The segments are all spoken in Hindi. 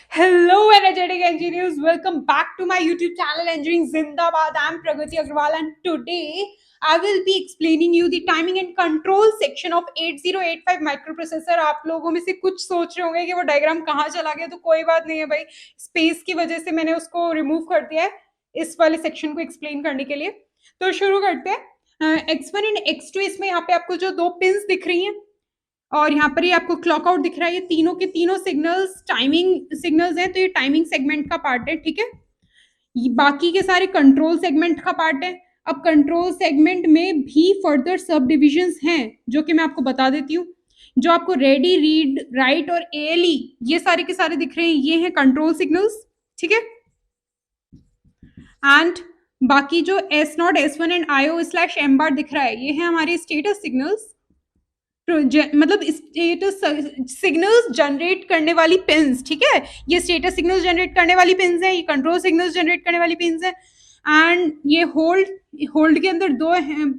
Hello, energetic engineers. Welcome back to my YouTube channel, Engineering Zindabad. I'm Pragati Agrawal, and today I will be explaining you the timing and control section of 8085 microprocessor. आप लोगों में से कुछ सोच रहे होंगे कि वो डायग्राम कहाँ चला गया, तो कोई बात नहीं है भाई, स्पेस की वजह से मैंने उसको रिमूव कर दिया है इस वाले सेक्शन को एक्सप्लेन करने के लिए। तो शुरू करते हैं। X1 एंड X2, इसमें यहाँ पे आपको जो दो पिंस दिख रही हैं और यहाँ पर ये आपको क्लॉक आउट दिख रहा है, ये तीनों के तीनों सिग्नल्स टाइमिंग सिग्नल्स हैं, तो ये टाइमिंग सेगमेंट का पार्ट है, ठीक है। बाकी के सारे कंट्रोल सेगमेंट का पार्ट है। अब कंट्रोल सेगमेंट में भी फर्दर सब डिविजन्स हैं जो कि मैं आपको बता देती हूँ। जो आपको रेडी, रीड, राइट और एएलई ये सारे के सारे दिख रहे हैं, ये हैं कंट्रोल सिग्नल्स, ठीक है। एंड बाकी जो S0, S1 and IO slash M बार दिख रहा है, ये है हमारे स्टेटस सिग्नल्स, मतलब स्टेटस सिग्नल्स जनरेट करने वाली पिन्स, ठीक है। ये स्टेटस सिग्नल्स जनरेट करने वाली पिन्स है, ये कंट्रोल सिग्नल्स जनरेट करने वाली पिन्स है। एंड ये होल्ड के अंदर दो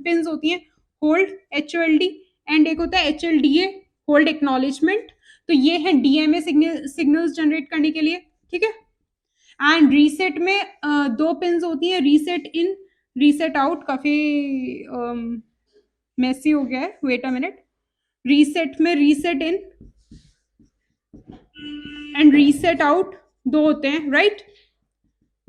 पिन्स होती हैं, होल्ड HOLD एंड एक होता है HLDA, होल्ड एक्नॉलेजमेंट। तो ये है DMA सिग्नल्स जनरेट करने के लिए, ठीक है। एंड रीसेट में दो पिन्स होती हैं, रीसेट इन, रीसेट आउट। काफी मेसी हो गया है, वेट अ मिनट। रीसेट में reset in and reset out दो होते हैं, राइट।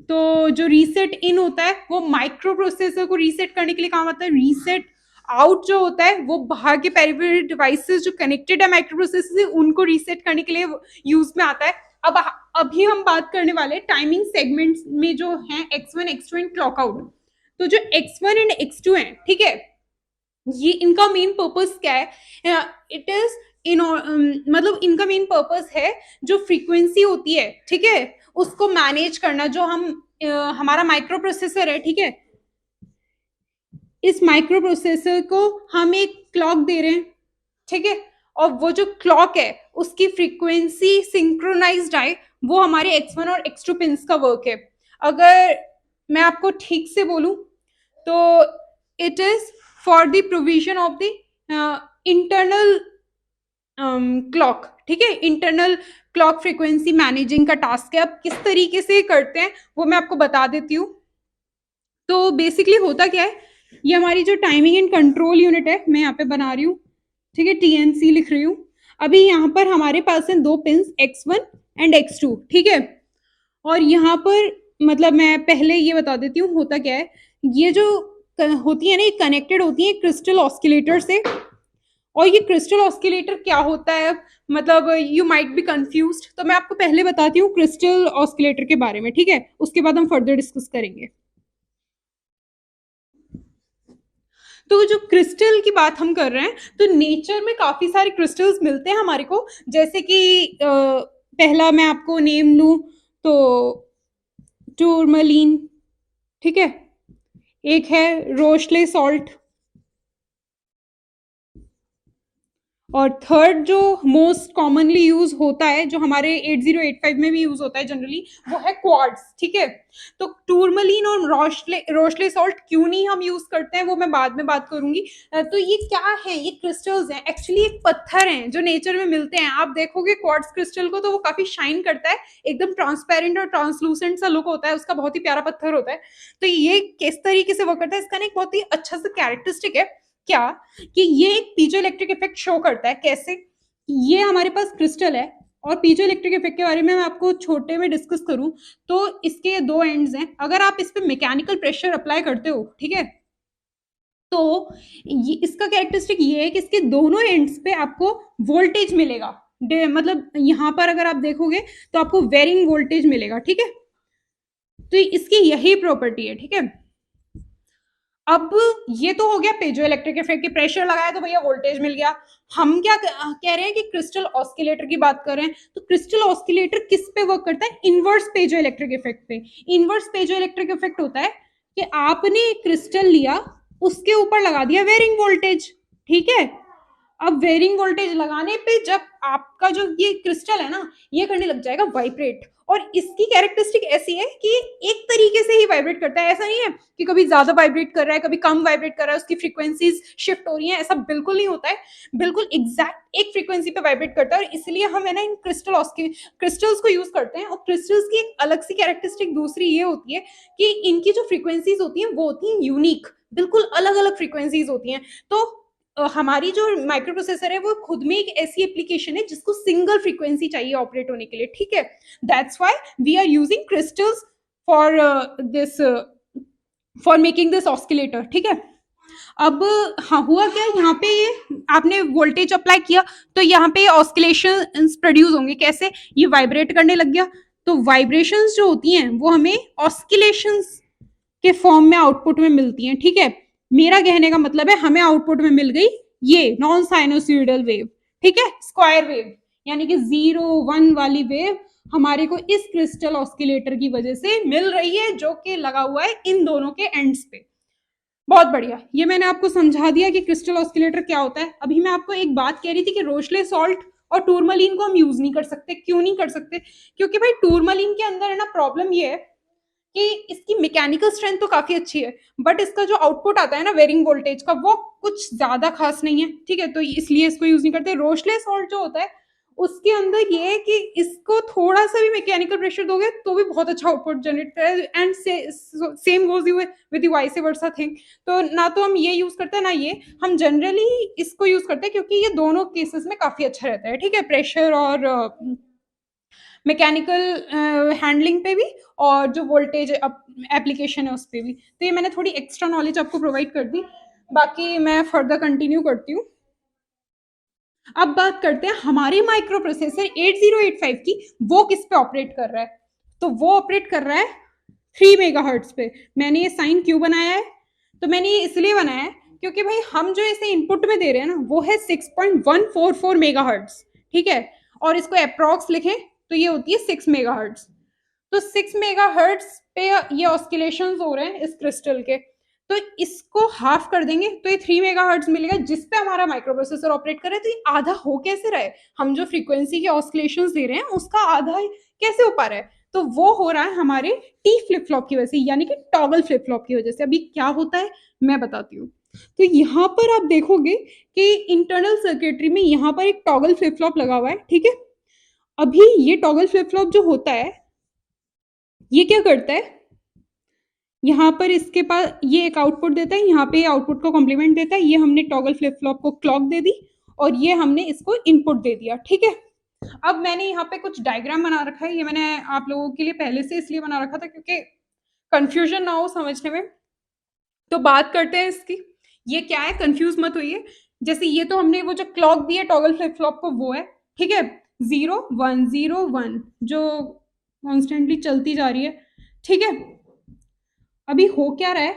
तो जो रीसेट इन होता है वो माइक्रो प्रोसेसर को रीसेट करने के लिए काम आता है। रीसेट आउट जो होता है वो बाहर के पेरिफेरल डिवाइसेस जो कनेक्टेड है माइक्रो प्रोसेसर से, उनको रीसेट करने के लिए यूज में आता है। अब अभी हम बात करने वाले टाइमिंग सेगमेंट्स में जो है X1, X2 and clock out. तो जो X1 एंड X2 है, ठीक है, ये इनका मेन पर्पस क्या है? इट इज इन मतलब इनका मेन पर्पस है जो फ्रीक्वेंसी होती है, ठीक है, उसको मैनेज करना। जो हम हमारा माइक्रो प्रोसेसर है, ठीक है, इस माइक्रो प्रोसेसर को हम एक क्लॉक दे रहे हैं, ठीक है, और वो जो क्लॉक है उसकी फ्रीक्वेंसी सिंक्रोनाइज्ड आए, वो हमारे X1 और X2 पिंस का वर्क है। अगर मैं आपको ठीक से बोलूं तो it is for the provision of the internal clock, ठीक है। इंटरनल क्लॉक फ्रीक्वेंसी मैनेजिंग का टास्क है। अब किस तरीके से करते हैं वो मैं आपको बता देती हूँ। तो बेसिकली होता क्या है, ये हमारी जो टाइमिंग एंड कंट्रोल यूनिट है, मैं यहाँ पे बना रही हूँ, ठीक है, TNC लिख रही हूँ। अभी यहाँ पर हमारे पास है दो पिंस X1 एंड X2, ठीक है। और यहाँ पर मतलब मैं पहले ये बता देती हूँ होता क्या है। ये जो होती है ना, ये कनेक्टेड होती है क्रिस्टल ऑस्किलेटर से। और ये क्रिस्टल ऑस्किलेटर क्या होता है, मतलब यू माइट बी कंफ्यूज्ड, तो मैं आपको पहले बताती हूँ क्रिस्टल ऑस्किलेटर के बारे में, ठीक है, उसके बाद हम फर्दर डिस्कस करेंगे। तो जो क्रिस्टल की बात हम कर रहे हैं, तो नेचर में काफी सारे क्रिस्टल्स मिलते हैं हमारे को। जैसे कि पहला मैं आपको नेम लूं तो टूरमलीन, ठीक है, एक है रोशले सॉल्ट, और थर्ड जो मोस्ट कॉमनली यूज होता है, जो हमारे 8085 में भी यूज होता है जनरली, वो है क्वार्ट्स, ठीक है। तो टूरमलीन और रोशले सॉल्ट क्यों नहीं हम यूज करते हैं वो मैं बाद में बात करूंगी। तो ये क्या है, ये क्रिस्टल्स हैं, एक्चुअली एक पत्थर हैं जो नेचर में मिलते हैं। आप देखोगे क्वार्ट्स क्रिस्टल को तो वो काफी शाइन करता है, एकदम ट्रांसपेरेंट और ट्रांसलूसेंट सा लुक होता है उसका, बहुत ही प्यारा पत्थर होता है। तो ये किस तरीके से वर्क करता है, इसका ना एक बहुत ही अच्छा सा कैरेक्टरिस्टिक है क्या, कि ये एक पीजो इलेक्ट्रिक इफेक्ट शो करता है। कैसे? ये हमारे पास क्रिस्टल है, और पीजो इलेक्ट्रिक इफेक्ट के बारे में मैं आपको छोटे में डिस्कस करूं तो इसके दो एंड्स हैं। अगर आप इस पे मैकेनिकल प्रेशर अप्लाई करते हो, ठीक है, तो ये इसका कैरेक्टरिस्टिक ये है कि इसके दोनों एंड्स पे आपको वोल्टेज मिलेगा। मतलब यहाँ पर अगर आप देखोगे तो आपको वेरिंग वोल्टेज मिलेगा, ठीक है। तो इसकी यही प्रॉपर्टी है, ठीक है। अब ये तो हो गया पेजो इलेक्ट्रिक इफेक्ट, की प्रेशर लगाया तो भैया वोल्टेज मिल गया। हम क्या कह रहे हैं कि क्रिस्टल ऑस्किलेटर की बात कर रहे हैं। तो क्रिस्टल ऑस्किलेटर किस पे वर्क करता है? इनवर्स पेजो इलेक्ट्रिक इफेक्ट पे। इनवर्स पेजो इलेक्ट्रिक इफेक्ट होता है कि आपने क्रिस्टल लिया, उसके ऊपर लगा दिया वेरिंग वोल्टेज, ठीक है। अब वेरिंग वोल्टेज लगाने पे जब आपका जो ये क्रिस्टल है ना, ये करने लग जाएगा वाइब्रेट, और इसकी कैरेक्टरिस्टिक ऐसी है कि एक तरीके से ही वाइब्रेट करता है। ऐसा नहीं है कि कभी ज्यादा वाइब्रेट कर रहा है, कभी कम वाइब्रेट कर रहा है, उसकी फ्रीक्वेंसीज शिफ्ट हो रही हैं, ऐसा बिल्कुल नहीं होता है। बिल्कुल एग्जैक्ट एक फ्रीक्वेंसी पे वाइब्रेट करता है, और इसलिए हम है ना इन क्रिस्टल्स को यूज करते हैं। और क्रिस्टल्स की एक अलग सी कैरेक्टरिस्टिक दूसरी ये होती है कि इनकी जो फ्रीक्वेंसीज होती हैं वो होती हैं यूनिक, बिल्कुल अलग अलग फ्रीक्वेंसीज होती हैं। तो हमारी जो माइक्रो प्रोसेसर है वो खुद में एक ऐसी एप्लीकेशन है जिसको सिंगल फ्रीक्वेंसी चाहिए ऑपरेट होने के लिए, ठीक है। That's why we are using crystals for this for making this oscillator, ठीक है। अब हाँ, हुआ क्या, यहाँ पे आपने वोल्टेज अप्लाई किया तो यहाँ पे ऑस्किलेशन प्रोड्यूस होंगे। कैसे? ये वाइब्रेट करने लग गया, तो वाइब्रेशंस जो होती हैं वो हमें ऑस्किलेशंस के फॉर्म में आउटपुट में मिलती हैं, ठीक है। मेरा कहने का मतलब है हमें आउटपुट में मिल गई ये नॉन साइनोसॉइडल वेव, ठीक है, स्क्वायर वेव, यानी कि 0 1 वाली वेव हमारे को इस क्रिस्टल ऑस्किलेटर की वजह से मिल रही है, जो कि लगा हुआ है इन दोनों के एंड्स पे। बहुत बढ़िया, ये मैंने आपको समझा दिया कि क्रिस्टल ऑस्किलेटर क्या होता है। अभी मैं आपको एक बात कह रही थी कि रोशले सॉल्ट और टूरमलीन को हम यूज नहीं कर सकते। क्यों नहीं कर सकते? क्योंकि भाई टूरमलीन के अंदर है ना, प्रॉब्लम ये है कि इसकी मैकेनिकल स्ट्रेंथ तो काफी अच्छी है, बट इसका जो आउटपुट आता है ना वेरिंग वोल्टेज का, वो कुछ ज्यादा खास नहीं है, ठीक है। तो इसलिए इसको यूज नहीं करते। रोशले सॉल्ट जो होता है उसके अंदर ये है कि इसको थोड़ा सा भी मैकेनिकल प्रेशर दोगे तो भी बहुत अच्छा आउटपुट जनरेट करे, and same goes you with vice versa thing. तो ना तो हम ये यूज करते हैं ना ये, हम जनरली इसको यूज करते हैं क्योंकि ये दोनों केसेस में काफी अच्छा रहता है, ठीक है, प्रेशर और मैकेनिकल हैंडलिंग पे भी, और जो वोल्टेज एप्लीकेशन है उस पर भी। तो ये मैंने थोड़ी एक्स्ट्रा नॉलेज आपको प्रोवाइड कर दी, बाकी मैं फर्दर कंटिन्यू करती हूँ। अब बात करते हैं हमारे माइक्रो प्रोसेसर 8085 की, वो किस पे ऑपरेट कर रहा है। तो वो ऑपरेट कर रहा है 3 मेगाहर्ट्ज पे। मैंने ये साइन क्यों बनाया है? तो मैंने ये इसलिए बनाया है क्योंकि भाई हम जो इसे इनपुट में दे रहे हैं ना वो है 6.144 मेगाहर्ट्ज, ठीक है। और इसको अप्रॉक्स लिखें तो ये होती है 6 मेगाहर्ट्ज। तो 6 मेगाहर्ट्ज पे ये ऑस्किलेशन हो रहे हैं इस क्रिस्टल के, तो इसको हाफ कर देंगे तो ये 3 मेगाहर्ट्ज मिलेगा, जिसपे हमारा माइक्रो प्रोसेसर ऑपरेट कर रहा है। तो ये आधा हो कैसे रहा है? हम जो फ्रीक्वेंसी के ऑस्किलेशन दे रहे हैं उसका आधा कैसे हो पा रहा है? तो वो हो रहा है हमारे टी फ्लिप फ्लॉप की वजह से, यानी कि टॉगल फ्लिप फ्लॉप की वजह से। अभी क्या होता है मैं बताती हूँ। तो यहाँ पर आप देखोगे कि इंटरनल सर्किटरी में यहाँ पर एक टॉगल फ्लिप फ्लॉप लगा हुआ है, ठीक है। अभी ये टॉगल फ्लिप फ्लॉप जो होता है ये क्या करता है, यहाँ पर इसके पास ये एक आउटपुट देता है, यहाँ पे आउटपुट को कॉम्प्लीमेंट देता है। ये हमने टॉगल फ्लिप फ्लॉप को क्लॉक दे दी और ये हमने इसको इनपुट दे दिया, ठीक है। अब मैंने यहाँ पे कुछ डायग्राम बना रखा है, ये मैंने आप लोगों के लिए पहले से इसलिए बना रखा था क्योंकि कंफ्यूजन ना हो समझने में। तो बात करते हैं इसकी, ये क्या है, कंफ्यूज मत होइए। जैसे ये तो हमने वो जो क्लॉक दी है टॉगल फ्लिप फ्लॉप को वो है, ठीक है, 0 1 0 1 जो कॉन्स्टेंटली चलती जा रही है, ठीक है। अभी हो क्या रहा है,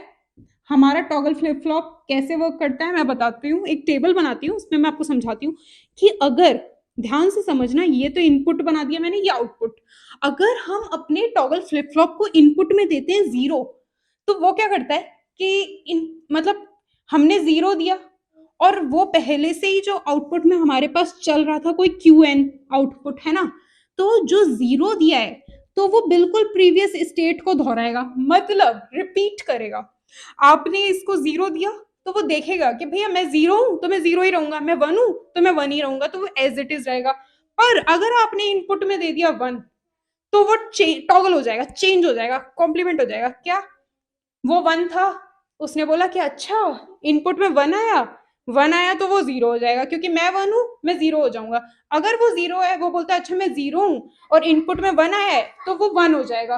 हमारा टॉगल फ्लिप फ्लॉप कैसे वर्क करता है मैं बताती हूँ। एक टेबल बनाती हूँ उसमें मैं आपको समझाती हूँ कि अगर, ध्यान से समझना, ये तो इनपुट बना दिया मैंने, ये आउटपुट। अगर हम अपने टॉगल फ्लिप फ्लॉप को इनपुट में देते हैं 0, तो वो क्या करता है कि मतलब हमने 0 दिया और वो पहले से ही जो आउटपुट में हमारे पास चल रहा था कोई क्यू एन आउटपुट है ना, तो जो 0 दिया है तो वो बिल्कुल प्रीवियस स्टेट को दोहराएगा, मतलब रिपीट करेगा। आपने इसको 0 दिया तो वो देखेगा कि भैया मैं 0 हूं तो मैं 0 ही रहूंगा, मैं 1 हूं तो मैं 1 ही रहूंगा, तो वो एज इट इज रहेगा। पर अगर आपने इनपुट में दे दिया 1, तो वो टॉगल हो जाएगा, चेंज हो जाएगा, कॉम्प्लीमेंट हो जाएगा। क्या वो 1 था, उसने बोला कि अच्छा इनपुट में 1 आया, 1 आया तो वो 0 हो जाएगा, क्योंकि मैं 1 हूं मैं 0 हो जाऊंगा। अगर वो 0 है, वो बोलता है अच्छा मैं 0 हूं और इनपुट में 1 आया है, तो वो 1 हो जाएगा।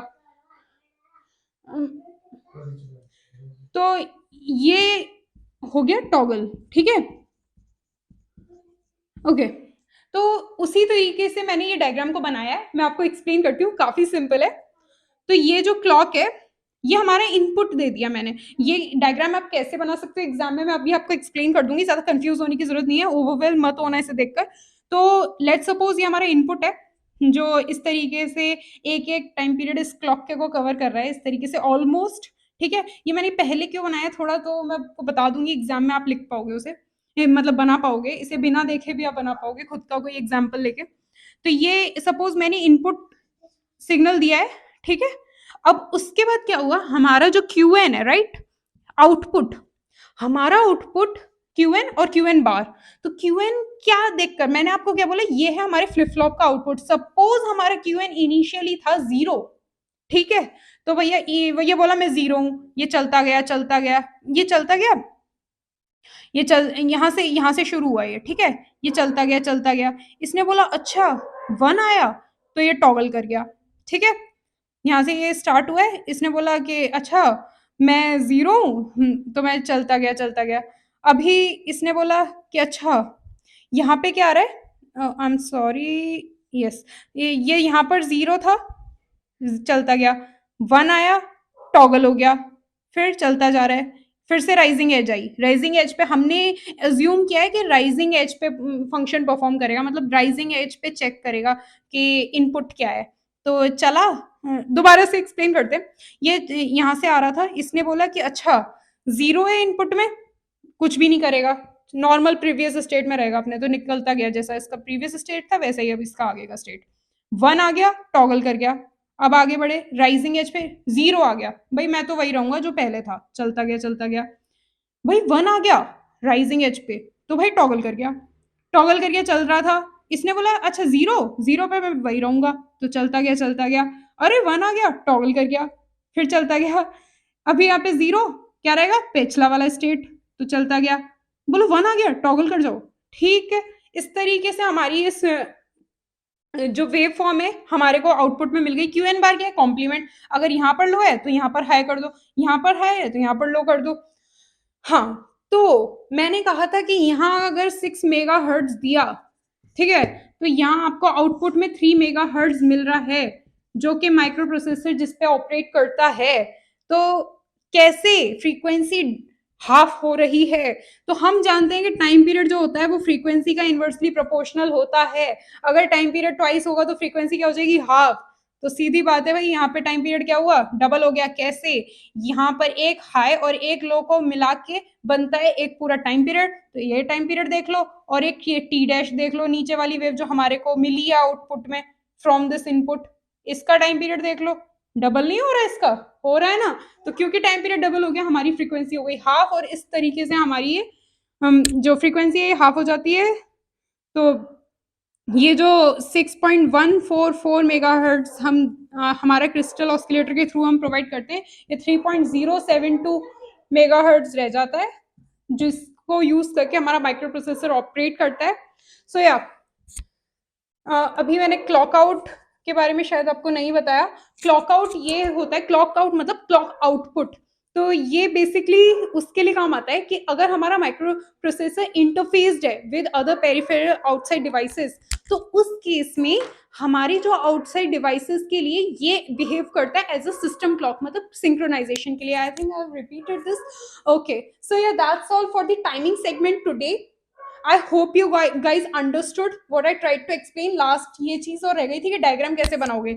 तो ये हो गया टॉगल, ठीक है। ओके, तो उसी तरीके से मैंने ये डायग्राम को बनाया है, मैं आपको एक्सप्लेन करती हूँ, काफी सिंपल है। तो ये जो क्लॉक है ये हमारा इनपुट दे दिया मैंने। ये डायग्राम आप कैसे बना सकते हो एग्जाम में मैं अभी आपको एक्सप्लेन कर दूंगी, ज्यादा कंफ्यूज होने की जरूरत नहीं है, ओवरवेल मत होना इसे देखकर। तो लेट सपोज ये हमारा इनपुट है जो इस तरीके से एक एक टाइम पीरियड इस क्लॉक के को कवर कर रहा है, इस तरीके से ऑलमोस्ट, ठीक है। ये मैंने पहले क्यों बनाया थोड़ा, तो मैं आपको बता दूंगी, एग्जाम में आप लिख पाओगे उसे। मतलब बना पाओगे, इसे बिना देखे भी आप बना पाओगे खुद का कोई एग्जाम्पल लेके। तो ये सपोज मैंने इनपुट सिग्नल दिया है, ठीक है। अब उसके बाद क्या हुआ, हमारा जो क्यू एन है, राइट, आउटपुट, हमारा आउटपुट क्यू एन और क्यू एन बार। तो क्यू एन क्या देखकर, मैंने आपको क्या बोला, ये है हमारे फ्लिप फ्लॉप का आउटपुट। सपोज हमारा क्यू एन इनिशियली था 0, ठीक है। तो भैया ये बोला मैं 0 हूं, ये चलता गया चलता गया, ये चलता गया, ये चल यहाँ से शुरू हुआ ये, ठीक है। ये चलता गया चलता गया, इसने बोला अच्छा 1 आया, तो ये टॉगल कर गया, ठीक है। यहाँ से ये स्टार्ट हुआ है, इसने बोला कि अच्छा मैं 0 हूँ, तो मैं चलता गया चलता गया। अभी इसने बोला कि अच्छा यहाँ पे क्या आ रहा है, आई एम सॉरी, यस, ये यहाँ पर 0 था, चलता गया, 1 आया, टॉगल हो गया, फिर चलता जा रहा है, फिर से राइजिंग एज आई। राइजिंग एज पे हमने एज्यूम किया है कि राइजिंग एज पे फंक्शन परफॉर्म करेगा, मतलब राइजिंग एज पे चेक करेगा कि इनपुट क्या है। तो चला, दोबारा से एक्सप्लेन करते हैं। ये यहाँ से आ रहा था, इसने बोला कि अच्छा 0 है इनपुट में, कुछ भी नहीं करेगा, नॉर्मल प्रीवियस स्टेट में रहेगा अपने, तो निकलता गया, जैसा इसका प्रीवियस स्टेट था वैसा ही अब इसका आगे का स्टेट। 1 आ गया, टॉगल कर गया। अब आगे बढ़े, राइजिंग एज पे 0 आ गया, भाई मैं तो वही रहूंगा जो पहले था, चलता गया चलता गया। भाई 1 आ गया राइजिंग एज पे, तो भाई टॉगल कर गया, टॉगल करके चल रहा था। इसने बोला अच्छा 0, 0 पे मैं वही रहूंगा, तो चलता गया चलता गया। अरे 1 आ गया, टॉगल कर गया, फिर चलता गया। अभी यहाँ पे 0 क्या रहेगा, पिछला वाला स्टेट, तो चलता गया। बोलो 1 आ गया, टॉगल कर जाओ, ठीक है। इस तरीके से हमारी इस जो वेव फॉर्म है हमारे को आउटपुट में मिल गई। क्यू एन बार क्या है, कॉम्प्लीमेंट। अगर यहाँ पर लो है तो यहाँ पर हाई कर दो, यहाँ पर हाई है तो यहाँ पर लो कर दो। हाँ, तो मैंने कहा था कि यहाँ अगर 6 मेगा हर्ट्ज दिया, ठीक है, तो यहाँ आपको आउटपुट में 3 मेगा हर्ट्ज मिल रहा है, जो कि माइक्रो प्रोसेसर जिस पे ऑपरेट करता है। तो कैसे फ्रीक्वेंसी हाफ हो रही है, तो हम जानते हैं कि टाइम पीरियड जो होता है वो फ्रीक्वेंसी का इनवर्सली प्रोपोर्शनल होता है। अगर टाइम पीरियड ट्वाइस होगा तो फ्रीक्वेंसी क्या हो जाएगी, हाफ। तो सीधी बात है भाई, यहाँ पे टाइम पीरियड क्या हुआ, डबल हो गया। कैसे, यहाँ पर एक हाई और एक लो को मिला के बनता है एक पूरा टाइम पीरियड। तो ये टाइम पीरियड देख लो, और एक ये टी डैश देख लो, नीचे वाली वेव जो हमारे को मिली है आउटपुट में फ्रॉम दिस इनपुट, इसका टाइम पीरियड देख लो, डबल नहीं हो रहा है, इसका हो रहा है ना। तो क्योंकि टाइम पीरियड डबल हो गया, हमारी फ्रीक्वेंसी हो गई हाफ, और इस तरीके से हमारी ये जो फ्रीक्वेंसी है हाफ हो जाती है। तो ये जो 6.144 मेगाहर्ट्ज हम हमारा क्रिस्टल ऑस्किलेटर के थ्रू हम प्रोवाइड करते हैं, ये 3.072 मेगाहर्ट्ज रह जाता है, जिसको यूज करके हमारा माइक्रो प्रोसेसर ऑपरेट करता है। सो या अभी मैंने क्लॉक आउट के बारे में शायद आपको नहीं बताया। क्लॉक आउट ये होता है, क्लॉक आउट मतलब क्लॉक आउटपुट। तो ये बेसिकली उसके लिए काम आता है कि अगर हमारा माइक्रो प्रोसेसर इंटरफेस्ड है with other peripheral outside devices, तो उस केस में हमारी जो आउटसाइड डिवाइसेस के लिए ये बिहेव करता है एज अ सिस्टम क्लॉक, मतलब सिंक्रोनाइजेशन के लिए। I think I have repeated this. Okay, so yeah that's all for the timing segment today. I hope you guys understood what I tried to explain. Last ये चीज और रह गई थी कि डायग्राम कैसे बनाओगे।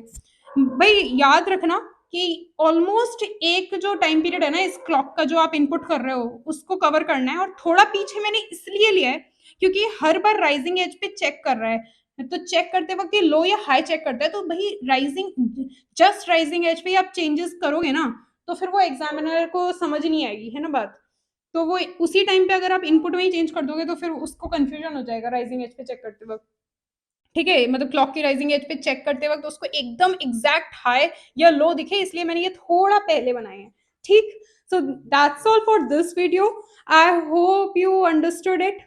भाई याद रखना कि ऑलमोस्ट एक जो टाइम पीरियड है ना इस क्लॉक का, जो आप इनपुट कर रहे हो उसको कवर करना है। और थोड़ा पीछे मैंने इसलिए लिया है क्योंकि हर बार राइजिंग एज पे चेक कर रहा है, तो चेक करते वक्त ये लो या हाई चेक करता है। तो भाई राइजिंग, जस्ट राइजिंग एज पे आप चेंजेस करोगे ना, तो फिर वो एग्जामिनर को समझ नहीं आएगी, है ना बात। तो वो उसी टाइम पे अगर आप इनपुट में ही चेंज कर दोगे तो फिर उसको कंफ्यूजन हो जाएगा राइजिंग एज पे चेक करते वक्त, ठीक है। मतलब क्लॉक की राइजिंग एज पे चेक करते वक्त उसको एकदम एग्जैक्ट हाई या लो दिखे, इसलिए मैंने ये थोड़ा पहले बनाए हैं, ठीक। So that's all for this video. I hope you understood it,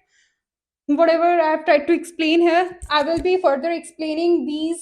whatever I have tried to explain here. I will be further explaining these